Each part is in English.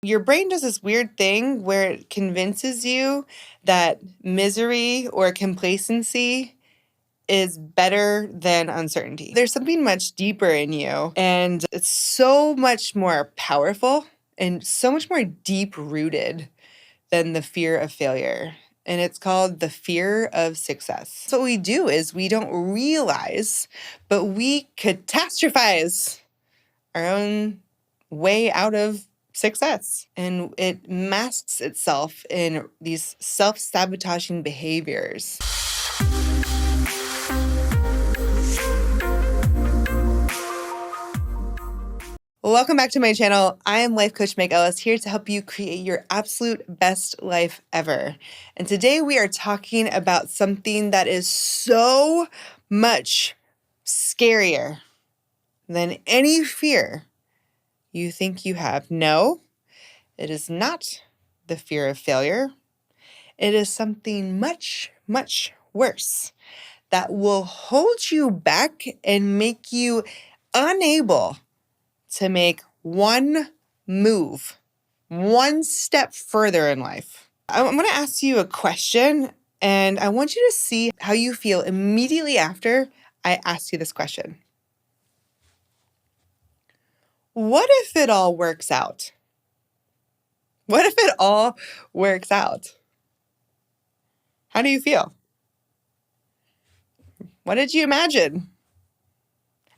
Your brain does this weird thing where it convinces you that misery or complacency is better than uncertainty. There's something much deeper in you, and it's so much more powerful and so much more deep rooted than the fear of failure. And it's called the fear of success. So what we do is we don't realize, but we catastrophize our own way out of success. And it masks itself in these self-sabotaging behaviors. Welcome back to my channel. I am Life Coach Meg Ellis, here to help you create your absolute best life ever. And today we are talking about something that is so much scarier than any fear you think you have. No, it is not the fear of failure. It is something much, much worse that will hold you back and make you unable to make one move, one step further in life. I'm going to ask you a question, and I want you to see how you feel immediately after I ask you this question. What if it all works out? What if it all works out? How do you feel? What did you imagine?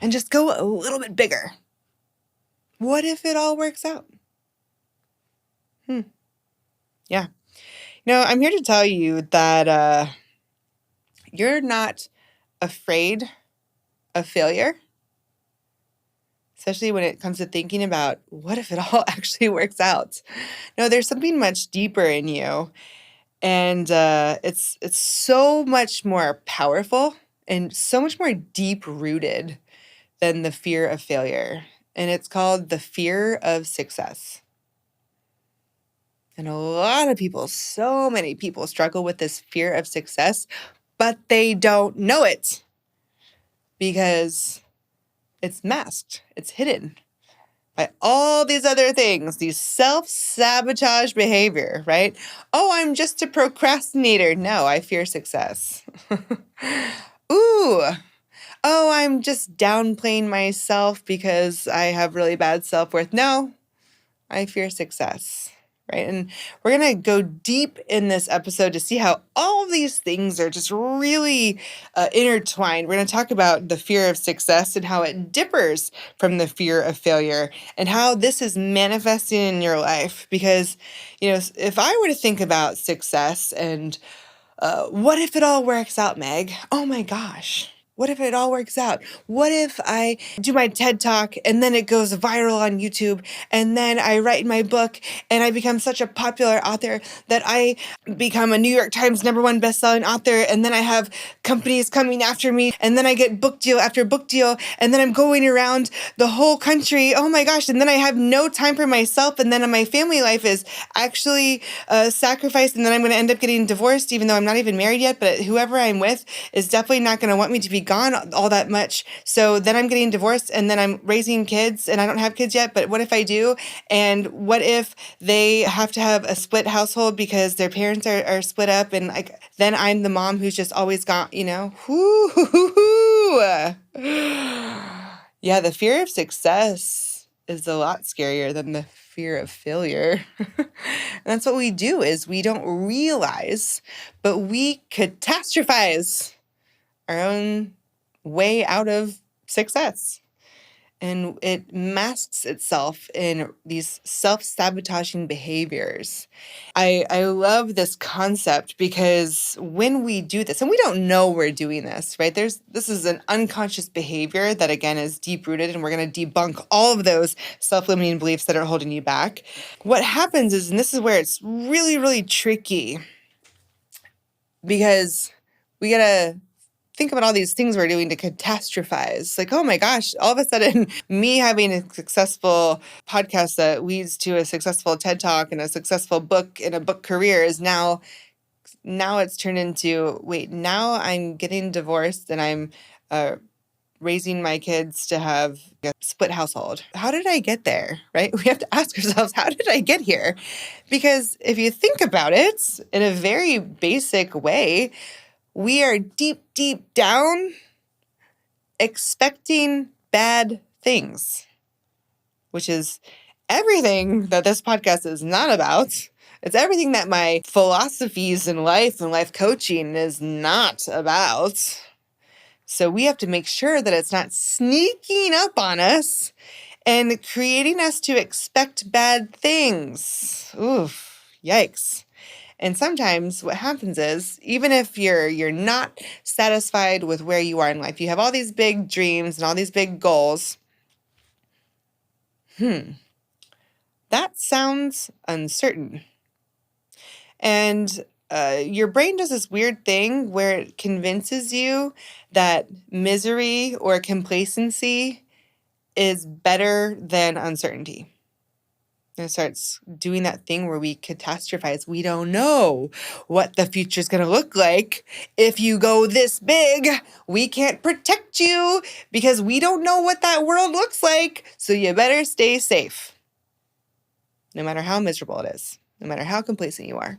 And just go a little bit bigger. What if it all works out? Yeah. I'm here to tell you that you're not afraid of failure, especially when it comes to thinking about what if it all actually works out. No, there's something much deeper in you, and it's so much more powerful and so much more deep rooted than the fear of failure, and it's called the fear of success. And a lot of people, so many people struggle with this fear of success, but they don't know it because it's masked, it's hidden by all these other things, these self-sabotage behavior, right? Oh, I'm just a procrastinator. No, I fear success. Ooh, oh, I'm just downplaying myself because I have really bad self-worth. No, I fear success. Right. And we're going to go deep in this episode to see how all of these things are just really intertwined. We're going to talk about the fear of success and how it differs from the fear of failure and how this is manifesting in your life. Because, if I were to think about success and what if it all works out, Meg? Oh my gosh. What if it all works out? What if I do my TED Talk and then it goes viral on YouTube and then I write my book and I become such a popular author that I become a New York Times #1 bestselling author, and then I have companies coming after me, and then I get book deal after book deal, and then I'm going around the whole country. Oh my gosh. And then I have no time for myself, and then my family life is actually sacrificed, and then I'm going to end up getting divorced even though I'm not even married yet, but whoever I'm with is definitely not going to want me to be gone all that much. So then I'm getting divorced, and then I'm raising kids, and I don't have kids yet, but what if I do? And what if they have to have a split household because their parents are split up, and then I'm the mom who's just always gone, Yeah, the fear of success is a lot scarier than the fear of failure. And that's what we do is we don't realize, but we catastrophize our own way out of success. And it masks itself in these self-sabotaging behaviors. I love this concept because when we do this, and we don't know we're doing this, right? This is an unconscious behavior that, again, is deep-rooted, and we're going to debunk all of those self-limiting beliefs that are holding you back. What happens is, and this is where it's really, really tricky, because we got to think about all these things we're doing to catastrophize. Like, oh my gosh, all of a sudden, me having a successful podcast that leads to a successful TED Talk and a successful book and a book career is now it's turned into, wait, now I'm getting divorced and I'm raising my kids to have a split household. How did I get there, right? We have to ask ourselves, how did I get here? Because if you think about it in a very basic way, we are deep, deep down expecting bad things, which is everything that this podcast is not about. It's everything that my philosophies in life and life coaching is not about. So we have to make sure that it's not sneaking up on us and creating us to expect bad things. Oof, yikes. And sometimes what happens is, even if you're not satisfied with where you are in life, you have all these big dreams and all these big goals. That sounds uncertain. And your brain does this weird thing where it convinces you that misery or complacency is better than uncertainty. And it starts doing that thing where we catastrophize. We don't know what the future is going to look like. If you go this big, we can't protect you because we don't know what that world looks like. So you better stay safe. No matter how miserable it is, no matter how complacent you are,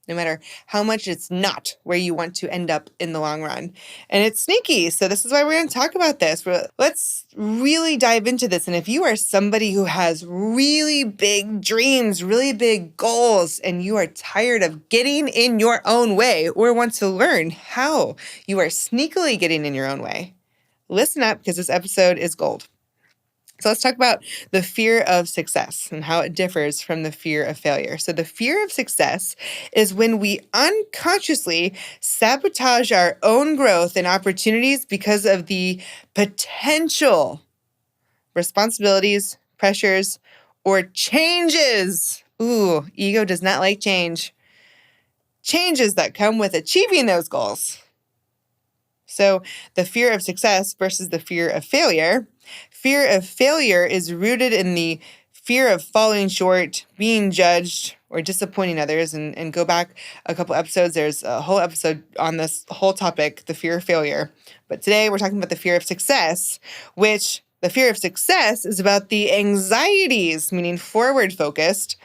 no matter how much it's not where you want to end up in the long run. And it's sneaky. So this is why we're going to talk about this. Let's really dive into this. And if you are somebody who has really big dreams, really big goals, and you are tired of getting in your own way or want to learn how you are sneakily getting in your own way, listen up because this episode is gold. So let's talk about the fear of success and how it differs from the fear of failure. So the fear of success is when we unconsciously sabotage our own growth and opportunities because of the potential responsibilities, pressures, or changes. Ooh, ego does not like change. Changes that come with achieving those goals. So the fear of success versus the fear of failure. Fear of failure is rooted in the fear of falling short, being judged, or disappointing others. And go back a couple episodes. There's a whole episode on this whole topic, the fear of failure. But today we're talking about the fear of success, which the fear of success is about the anxieties, meaning forward focused,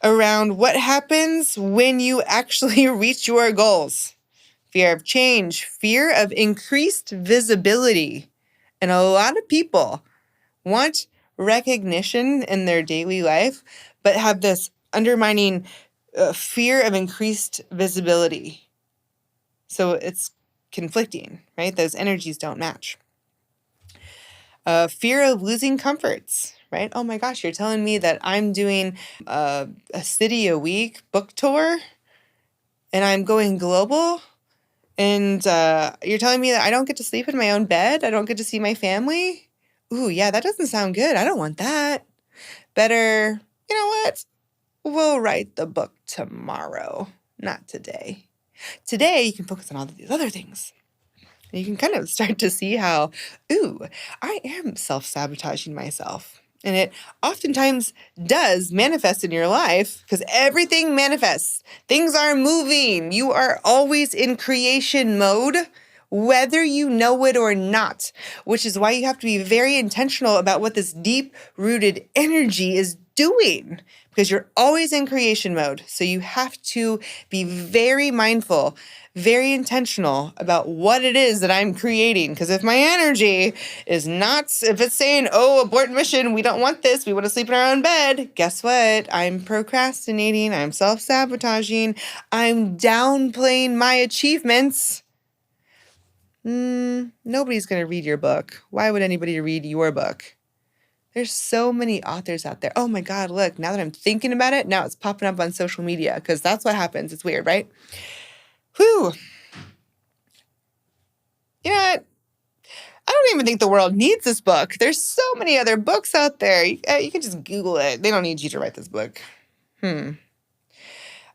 around what happens when you actually reach your goals. Fear of change, fear of increased visibility. And a lot of people want recognition in their daily life, but have this undermining fear of increased visibility. So it's conflicting, right? Those energies don't match. Fear of losing comforts, right? Oh my gosh, you're telling me that I'm doing a city a week book tour and I'm going global? And you're telling me that I don't get to sleep in my own bed? I don't get to see my family? Ooh, yeah, that doesn't sound good. I don't want that. Better, you know what? We'll write the book tomorrow, not today. Today, you can focus on all of these other things. And you can kind of start to see how, I am self-sabotaging myself. And it oftentimes does manifest in your life because everything manifests. Things are moving. You are always in creation mode, whether you know it or not, which is why you have to be very intentional about what this deep-rooted energy is doing because you're always in creation mode. So you have to be very mindful, very intentional about what it is that I'm creating. Because if my energy is not, if it's saying, abort mission, we don't want this, we want to sleep in our own bed, guess what? I'm procrastinating, I'm self-sabotaging, I'm downplaying my achievements. Nobody's going to read your book. Why would anybody read your book? There's so many authors out there. Oh my God, look, now that I'm thinking about it, now it's popping up on social media because that's what happens. It's weird, right? Whew. You know what? I don't even think the world needs this book. There's so many other books out there. You can just Google it. They don't need you to write this book.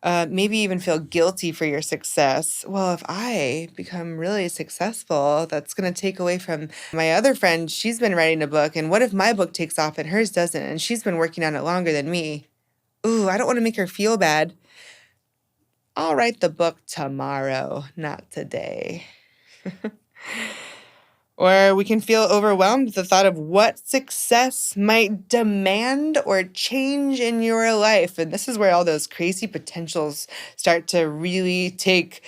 Maybe even feel guilty for your success. Well, if I become really successful, that's going to take away from my other friend. She's been writing a book. And what if my book takes off and hers doesn't? And she's been working on it longer than me. I don't want to make her feel bad. I'll write the book tomorrow, not today. Or we can feel overwhelmed with the thought of what success might demand or change in your life. And this is where all those crazy potentials start to really take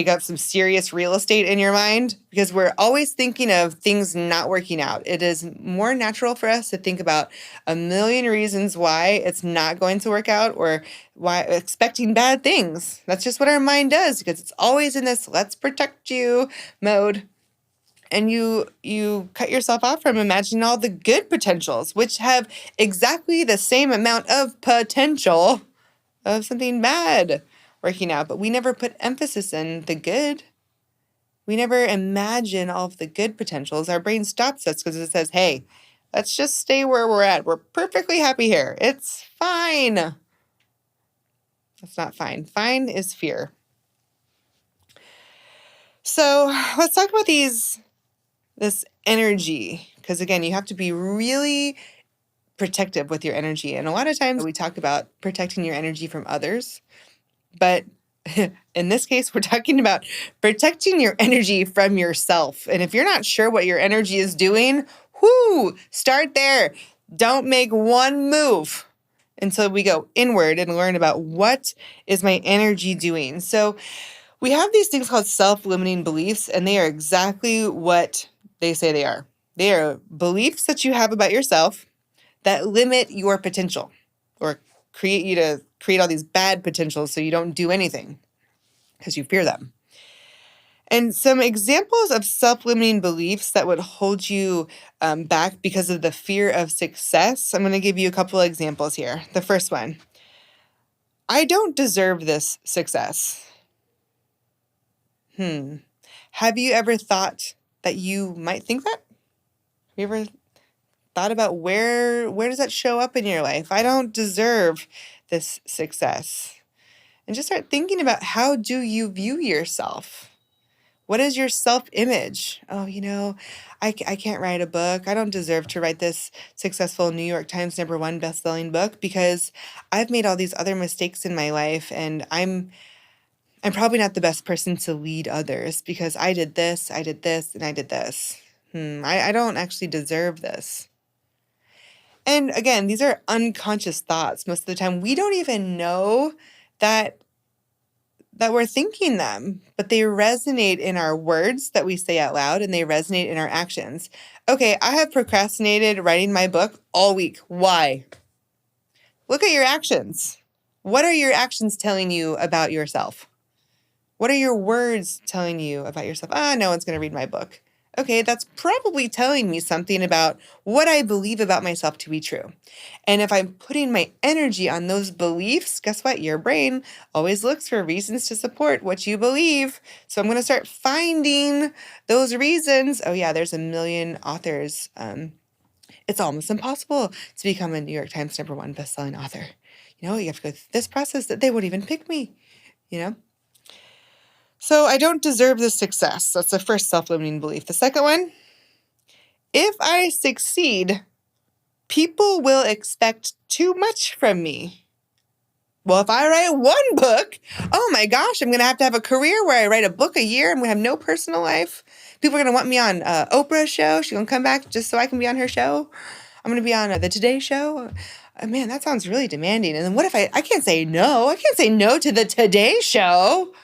up some serious real estate in your mind, because we're always thinking of things not working out. It is more natural for us to think about a million reasons why it's not going to work out, or why expecting bad things. That's just what our mind does, because it's always in this let's protect you mode. And you cut yourself off from imagining all the good potentials, which have exactly the same amount of potential of something bad working out. But we never put emphasis in the good. We never imagine all of the good potentials. Our brain stops us because it says, hey, let's just stay where we're at. We're perfectly happy here. It's fine. That's not fine. Fine is fear. So let's talk about this energy, because again, you have to be really protective with your energy. And a lot of times we talk about protecting your energy from others, but in this case, we're talking about protecting your energy from yourself. And if you're not sure what your energy is doing, start there. Don't make one move until we go inward and learn about what is my energy doing. So we have these things called self-limiting beliefs, and they are exactly what they say they are. They are beliefs that you have about yourself that limit your potential, or create you to create all these bad potentials so you don't do anything because you fear them. And some examples of self-limiting beliefs that would hold you back because of the fear of success. I'm going to give you a couple of examples here. The first one, I don't deserve this success. Have you ever thought that you might think that? Have you ever thought about where does that show up in your life? I don't deserve this success. And just start thinking about, how do you view yourself? What is your self-image? Oh, I can't write a book. I don't deserve to write this successful New York Times #1 best-selling book because I've made all these other mistakes in my life, and I'm probably not the best person to lead others because I did this, and I did this. I don't actually deserve this. And again, these are unconscious thoughts. Most of the time, we don't even know that we're thinking them, but they resonate in our words that we say out loud, and they resonate in our actions. Okay, I have procrastinated writing my book all week. Why? Look at your actions. What are your actions telling you about yourself? What are your words telling you about yourself? No one's going to read my book. Okay, that's probably telling me something about what I believe about myself to be true. And if I'm putting my energy on those beliefs, guess what? Your brain always looks for reasons to support what you believe. So I'm going to start finding those reasons. Oh yeah, there's a million authors. It's almost impossible to become a New York Times #1 best-selling author. You have to go through this process that they won't even pick me, So I don't deserve this success. That's the first self-limiting belief. The second one, if I succeed, people will expect too much from me. Well, if I write one book, oh my gosh, I'm going to have a career where I write a book a year. I'm going to have no personal life. People are going to want me on Oprah's show. She's going to come back just so I can be on her show. I'm going to be on the Today Show. Man, that sounds really demanding. And then what if I can't say no? I can't say no to the Today Show.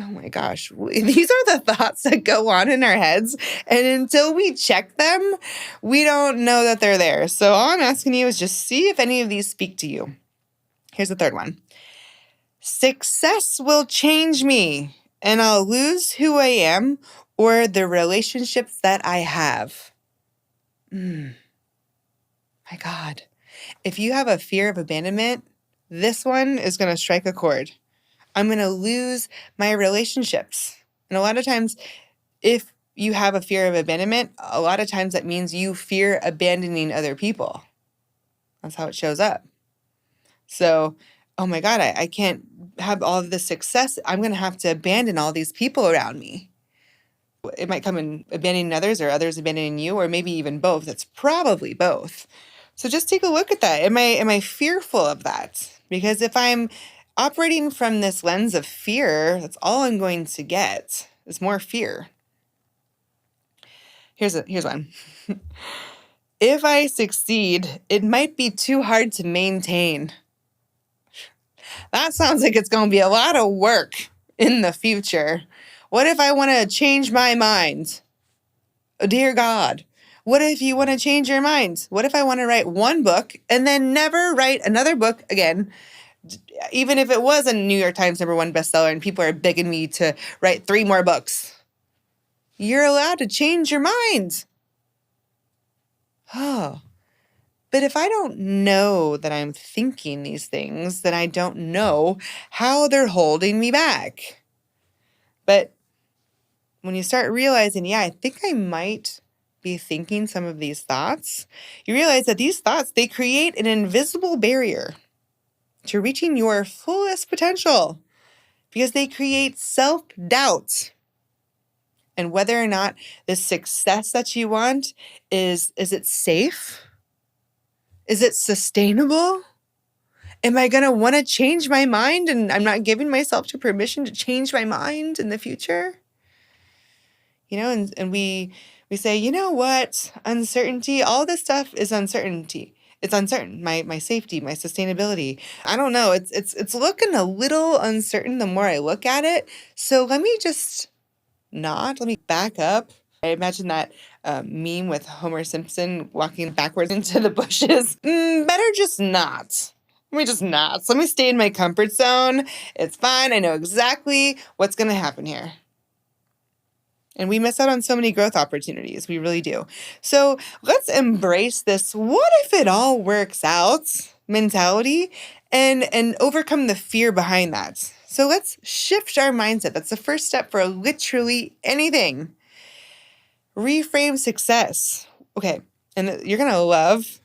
Oh my gosh, these are the thoughts that go on in our heads. And until we check them, we don't know that they're there. So all I'm asking you is just see if any of these speak to you. Here's the third one. Success will change me, and I'll lose who I am or the relationships that I have. My God. If you have a fear of abandonment, this one is going to strike a chord. I'm going to lose my relationships. And a lot of times, if you have a fear of abandonment, a lot of times that means you fear abandoning other people. That's how it shows up. So, oh my God, I can't have all of this success. I'm going to have to abandon all these people around me. It might come in abandoning others or others abandoning you, or maybe even both. It's probably both. So just take a look at that. Am I fearful of that? Because if I'm operating from this lens of fear, that's all I'm going to get is more fear. Here's one. If I succeed, it might be too hard to maintain. That sounds like it's going to be a lot of work in the future. What if I want to change my mind? Oh, dear God. What if you want to change your mind? What if I want to write one book and then never write another book again? Even if it was a New York Times #1 bestseller and people are begging me to write 3 more books. You're allowed to change your mind. Oh, but if I don't know that I'm thinking these things, then I don't know how they're holding me back. But when you start realizing, yeah, I think I might be thinking some of these thoughts, you realize that these thoughts, they create an invisible barrier to reaching your fullest potential because they create self-doubt. And whether or not the success that you want is it safe? Is it sustainable? Am I going to want to change my mind and I'm not giving myself to permission to change my mind in the future? And we say, you know what? Uncertainty, all this stuff is uncertainty. It's uncertain. My safety, my sustainability. I don't know. It's looking a little uncertain the more I look at it. So let me just not. Let me back up. I imagine that meme with Homer Simpson walking backwards into the bushes. Better just not. Let me just not. So let me stay in my comfort zone. It's fine. I know exactly what's going to happen here. And we miss out on so many growth opportunities. We really do. So let's embrace this what if it all works out mentality and overcome the fear behind that. So let's shift our mindset. That's the first step for literally anything. Reframe success. Okay, and you're gonna love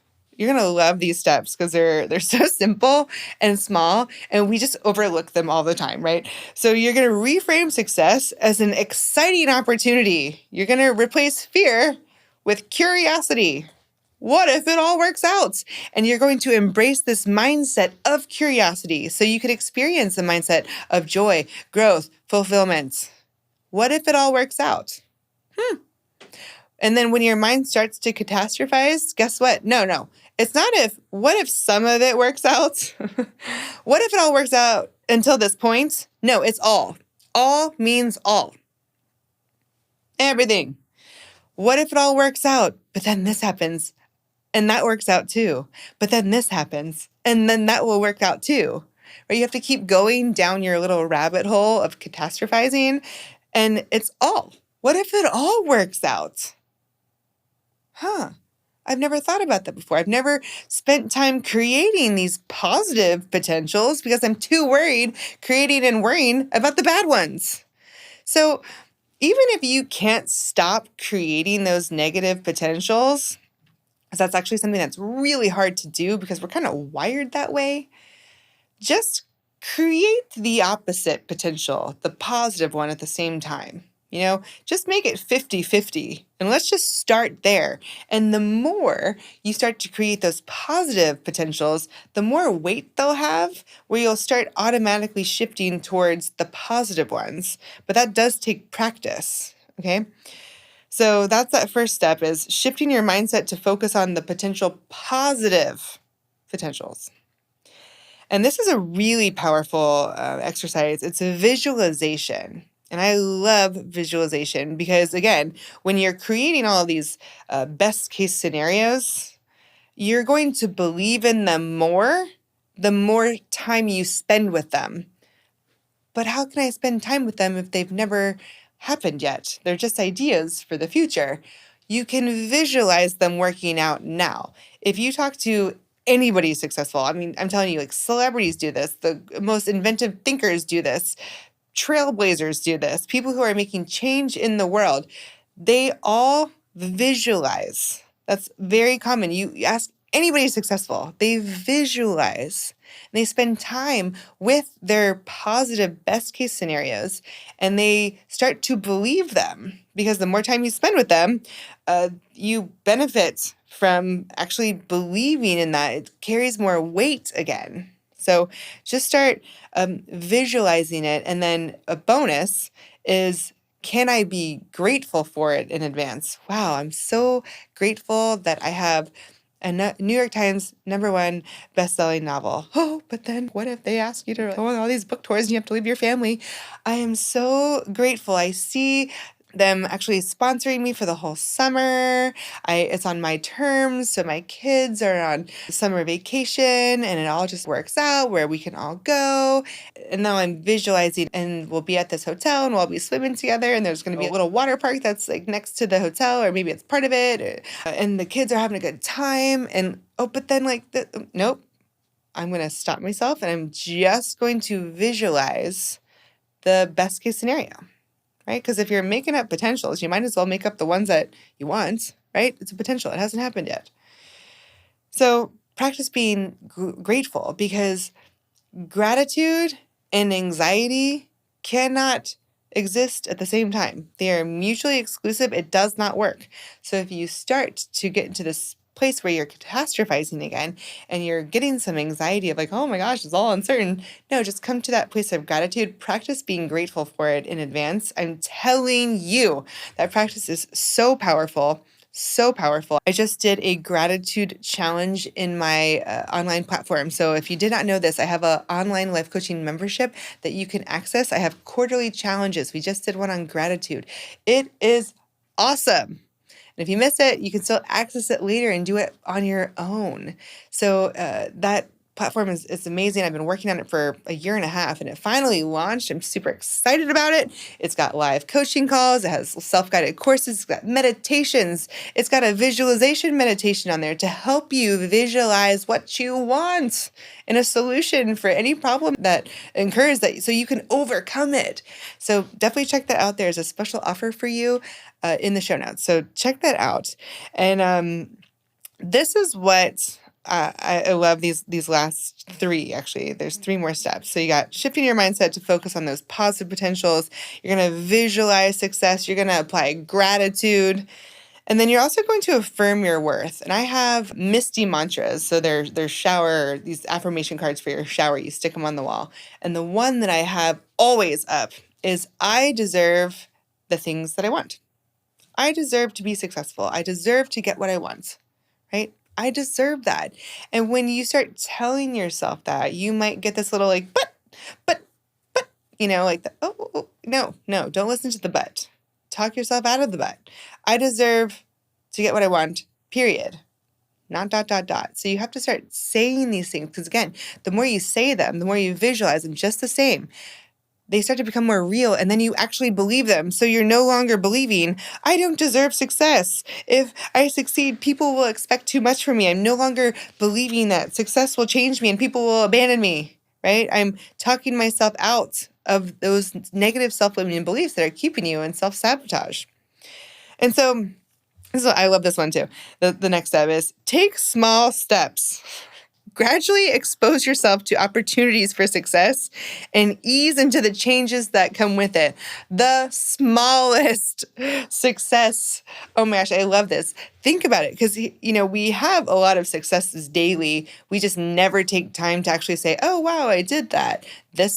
these steps because they're so simple and small, and we just overlook them all the time, right? So you're gonna reframe success as an exciting opportunity. You're gonna replace fear with curiosity. What if it all works out? And you're going to embrace this mindset of curiosity so you can experience the mindset of joy, growth, fulfillment. What if it all works out? And then when your mind starts to catastrophize, guess what? No. It's not what if some of it works out? What if it all works out until this point? No, it's all. All means all. Everything. What if it all works out, but then this happens? And that works out too. But then this happens. And then that will work out too. Right? You have to keep going down your little rabbit hole of catastrophizing. And it's all. What if it all works out? I've never thought about that before. I've never spent time creating these positive potentials because I'm too worried creating and worrying about the bad ones. So even if you can't stop creating those negative potentials, because that's actually something that's really hard to do because we're kind of wired that way, just create the opposite potential, the positive one at the same time. Just make it 50-50 and let's just start there. And the more you start to create those positive potentials, the more weight they'll have where you'll start automatically shifting towards the positive ones. But that does take practice, okay? So that's that first step is shifting your mindset to focus on the potential positive potentials. And this is a really powerful exercise. It's a visualization. And I love visualization because, again, when you're creating all of these best case scenarios, you're going to believe in them more the more time you spend with them. But how can I spend time with them if they've never happened yet? They're just ideas for the future. You can visualize them working out now. If you talk to anybody successful, I'm telling you, like celebrities do this, the most inventive thinkers do this, trailblazers do this, people who are making change in the world, they all visualize. That's very common. You ask anybody successful, they visualize. They spend time with their positive best case scenarios and they start to believe them because the more time you spend with them, you benefit from actually believing in that. It carries more weight again. So just start visualizing it. And then a bonus is can I be grateful for it in advance? Wow, I'm so grateful that I have a New York Times #1 best-selling novel. Oh, but then what if they ask you to go on all these book tours and you have to leave your family? I am so grateful. I see them actually sponsoring me for the whole summer. It's on my terms, so my kids are on summer vacation and it all just works out where we can all go. And now I'm visualizing and we'll be at this hotel and we'll all be swimming together and there's going to be a little water park that's like next to the hotel or maybe it's part of it. And the kids are having a good time and but then nope, I'm going to stop myself and I'm just going to visualize the best case scenario. Right? Because if you're making up potentials, you might as well make up the ones that you want, right? It's a potential. It hasn't happened yet. So practice being grateful because gratitude and anxiety cannot exist at the same time. They are mutually exclusive. It does not work. So if you start to get into this place where you're catastrophizing again and you're getting some anxiety of like, oh my gosh, it's all uncertain. No, just come to that place of gratitude. Practice being grateful for it in advance. I'm telling you, that practice is so powerful. So powerful. I just did a gratitude challenge in my online platform. So if you did not know this, I have an online life coaching membership that you can access. I have quarterly challenges. We just did one on gratitude. It is awesome. And if you miss it, you can still access it later and do it on your own. So that platform is amazing. I've been working on it for a year and a half and it finally launched. I'm super excited about it. It's got live coaching calls. It has self-guided courses. It's got meditations. It's got a visualization meditation on there to help you visualize what you want and a solution for any problem that occurs so you can overcome it. So definitely check that out. There's a special offer for you in the show notes. So check that out. And this is what I love these last 3, actually. There's 3 more steps. So you got shifting your mindset to focus on those positive potentials. You're going to visualize success. You're going to apply gratitude. And then you're also going to affirm your worth. And I have Misty mantras. So they're these affirmation cards for your shower. You stick them on the wall. And the one that I have always up is I deserve the things that I want. I deserve to be successful. I deserve to get what I want, right? I deserve that. And when you start telling yourself that, you might get this little like, but, no, don't listen to the but. Talk yourself out of the but. I deserve to get what I want, period. Not ... So you have to start saying these things because again, the more you say them, the more you visualize them just the same, they start to become more real and then you actually believe them. So you're no longer believing, I don't deserve success. If I succeed, people will expect too much from me. I'm no longer believing that success will change me and people will abandon me, right? I'm talking myself out of those negative self-limiting beliefs that are keeping you in self-sabotage. And so I love this one too. The next step is take small steps. Gradually expose yourself to opportunities for success and ease into the changes that come with it. The smallest success. Oh my gosh, I love this. Think about it because, we have a lot of successes daily. We just never take time to actually say, oh, wow, I did that.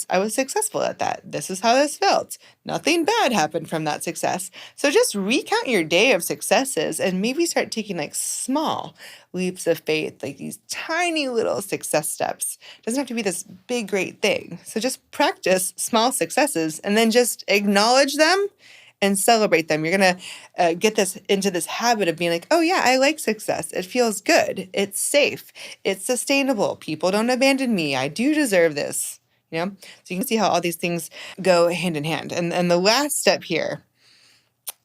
I was successful at that. This is how this felt. Nothing bad happened from that success. So just recount your day of successes and maybe start taking small leaps of faith, like these tiny little success steps. It doesn't have to be this big, great thing. So just practice small successes and then just acknowledge them and celebrate them. You're going to get into this habit of being like, oh yeah, I like success. It feels good. It's safe. It's sustainable. People don't abandon me. I do deserve this. So you can see how all these things go hand in hand. And the last step here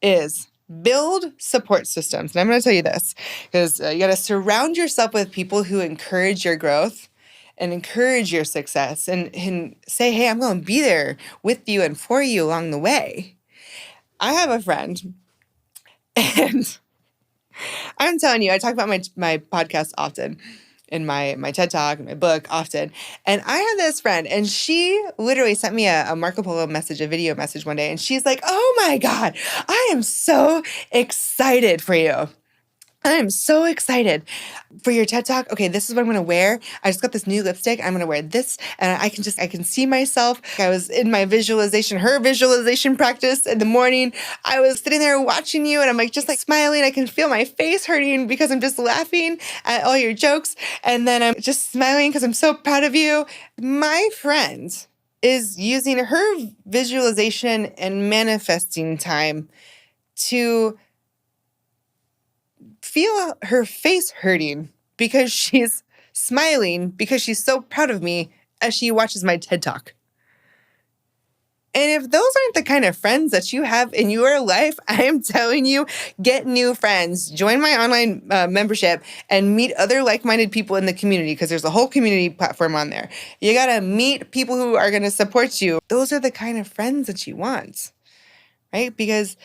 is build support systems. And I'm going to tell you this because you got to surround yourself with people who encourage your growth and encourage your success and say, hey, I'm going to be there with you and for you along the way. I have a friend and I'm telling you, I talk about my podcast often in my TED Talk and my book often. And I have this friend and she literally sent me a Marco Polo message, a video message one day. And she's like, oh my God, I am so excited for you. I am so excited for your TED Talk. Okay, this is what I'm gonna wear. I just got this new lipstick. I'm gonna wear this, and I can see myself. I was in my her visualization practice in the morning. I was sitting there watching you, and I'm like just like smiling. I can feel my face hurting because I'm just laughing at all your jokes, and then I'm just smiling because I'm so proud of you. My friend is using her visualization and manifesting time to feel her face hurting because she's smiling because she's so proud of me as she watches my TED Talk. And if those aren't the kind of friends that you have in your life, I am telling you, get new friends. Join my online membership and meet other like-minded people in the community because there's a whole community platform on there. You got to meet people who are going to support you. Those are the kind of friends that you want, right? Because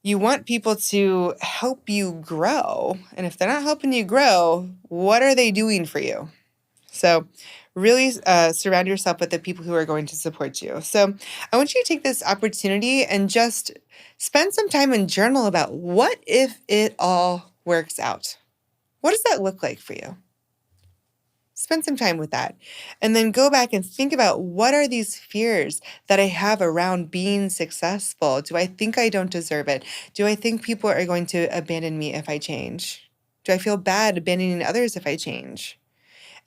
you want people to help you grow. And if they're not helping you grow, what are they doing for you? So really surround yourself with the people who are going to support you. So I want you to take this opportunity and just spend some time and journal about what if it all works out? What does that look like for you? Spend some time with that. And then go back and think about what are these fears that I have around being successful? Do I think I don't deserve it? Do I think people are going to abandon me if I change? Do I feel bad abandoning others if I change?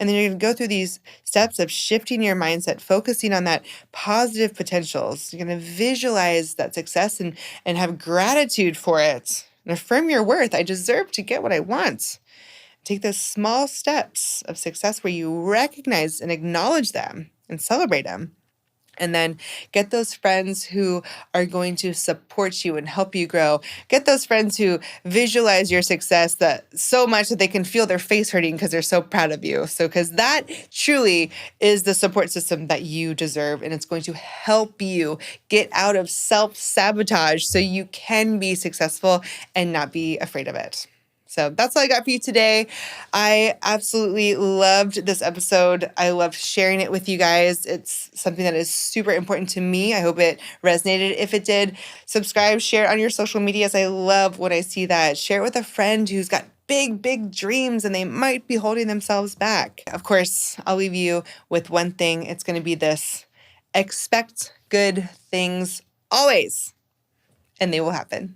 And then you're going to go through these steps of shifting your mindset, focusing on that positive potentials. You're going to visualize that success and have gratitude for it and affirm your worth. I deserve to get what I want. Take those small steps of success where you recognize and acknowledge them and celebrate them. And then get those friends who are going to support you and help you grow. Get those friends who visualize your success that so much that they can feel their face hurting because they're so proud of you. So, because that truly is the support system that you deserve. And it's going to help you get out of self-sabotage so you can be successful and not be afraid of it. So that's all I got for you today. I absolutely loved this episode. I loved sharing it with you guys. It's something that is super important to me. I hope it resonated. If it did, subscribe, share it on your social medias. I love when I see that. Share it with a friend who's got big, big dreams and they might be holding themselves back. Of course, I'll leave you with one thing. It's going to be this: expect good things always, and they will happen.